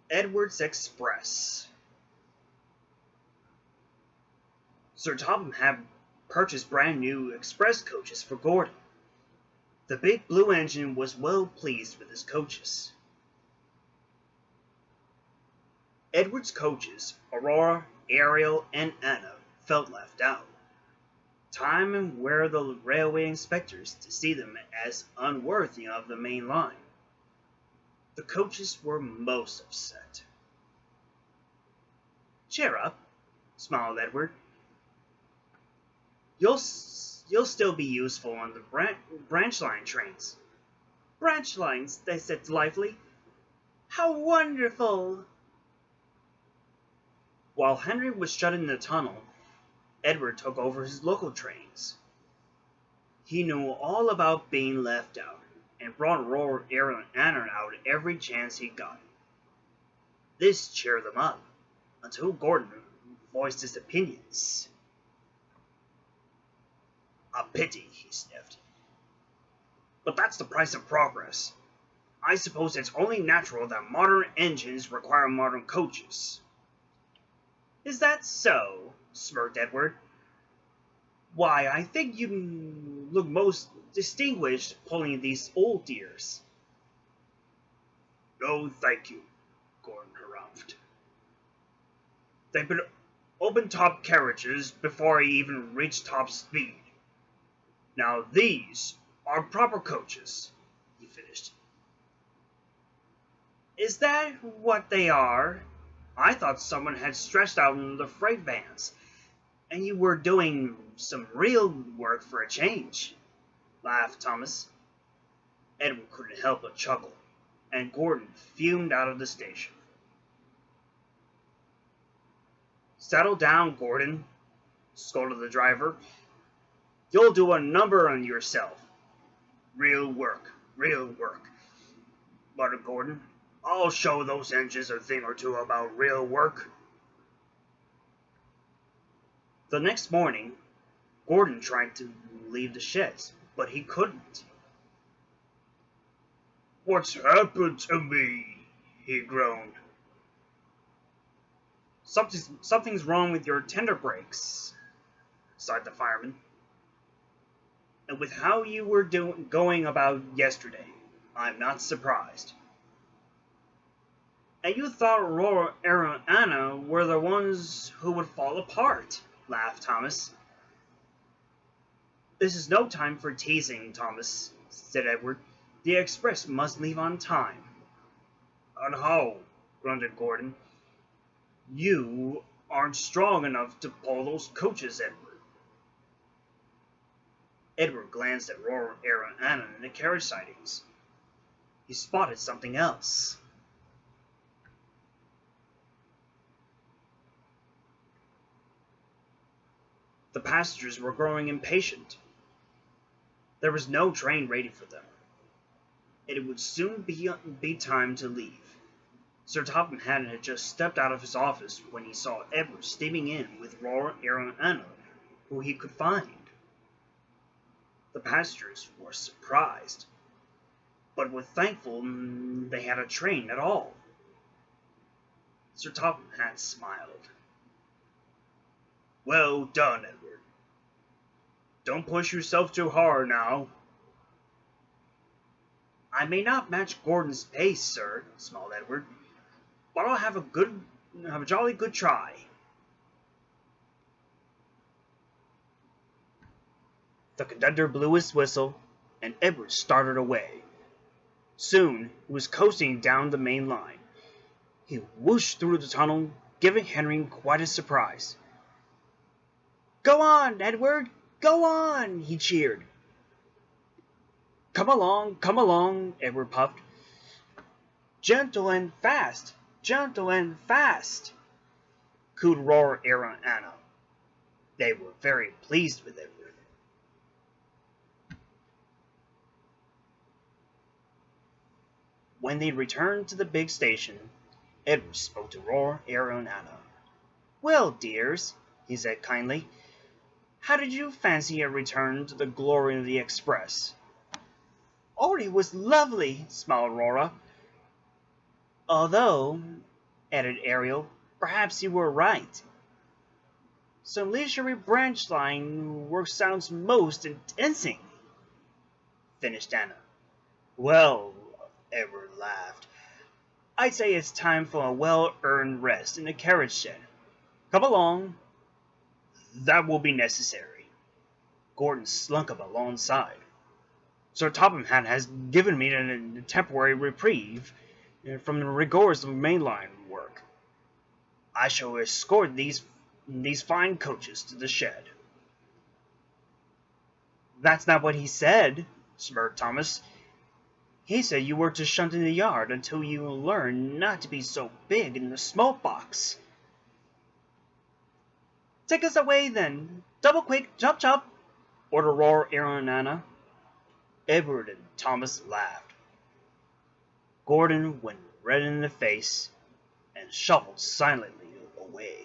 Edward's Express. Sir Topham had purchased brand new express coaches for Gordon. The big blue engine was well pleased with his coaches. Edward's coaches, Aurora, Ariel, and Anna, felt left out. Time were the railway inspectors to see them as unworthy of the main line. The coaches were most upset. "Cheer up," smiled Edward. You'll still be useful on the branch line trains." "Branch lines," they said delightfully. "How wonderful!" While Henry was shut in the tunnel, Edward took over his local trains. He knew all about being left out, and brought Aurora, Ariel, and Anna out every chance he got. This cheered them up, until Gordon voiced his opinions. "A pity," he sniffed. "But that's the price of progress. I suppose it's only natural that modern engines require modern coaches." "Is that so?" smirked Edward. "Why, I think you look most distinguished pulling these old dears." "No, thank you," Gordon harumphed. "They've been open-top carriages before I even reached top speed. Now these are proper coaches," he finished. "Is that what they are? I thought someone had stretched out in the freight vans, and you were doing some real work for a change," laughed Thomas. Edward couldn't help but chuckle, and Gordon fumed out of the station. "Settle down, Gordon," scolded the driver. "You'll do a number on yourself." Real work," muttered Gordon. "I'll show those engines a thing or two about real work." The next morning, Gordon tried to leave the sheds, but he couldn't. "What's happened to me?" he groaned. Something's wrong with your tender brakes," sighed the fireman. "And with how you were going about yesterday, I'm not surprised." "And you thought Aurora, Ariel, and Anna were the ones who would fall apart," laughed Thomas. "This is no time for teasing, Thomas," said Edward. "The express must leave on time." "And how?" grunted Gordon. "You aren't strong enough to pull those coaches, Edward." Edward glanced at Aurora, Ariel, and Anna in the carriage sidings. He spotted something else. The passengers were growing impatient. There was no train ready for them. It would soon be time to leave. Sir Topham had just stepped out of his office when he saw Edward steaming in with Aurora, Ariel, and Anna, who he could find. The passengers were surprised, but were thankful they had a train at all. Sir Topham had smiled. "Well done, Edward. Don't push yourself too hard now." "I may not match Gordon's pace, sir," smiled Edward, "but I'll have a jolly good try." The conductor blew his whistle, and Edward started away. Soon he was coasting down the main line. He whooshed through the tunnel, giving Henry quite a surprise. "Go on, Edward, go on!" he cheered. Come along," Edward puffed. Gentle and fast, cooed Aurora, Ariel, and Anna. They were very pleased with Edward. When they returned to the big station, Edward spoke to Aurora, Ariel, and Anna. "Well, dears," he said kindly, "how did you fancy a return to the glory of the express?" "Oh, it was lovely," smiled Aurora. "Although added Ariel. Perhaps you were right. Some leisurely branch line work sounds most intensing, finished Anna. Well, Edward laughed. I'd say it's time for a well-earned rest in the carriage shed. Come along. That will be necessary. Gordon slunk up alongside. Sir Topham Hatt has given me a temporary reprieve from the rigors of mainline work. I shall escort these fine coaches to the shed. That's not what he said, smirked Thomas. He said you were to shunt in the yard until you learn not to be so big in the smoke box. Take us away, then. Double quick, chop chop, ordered Aurora, Ariel, and Anna. Edward and Thomas laughed. Gordon went red in the face and shuffled silently away.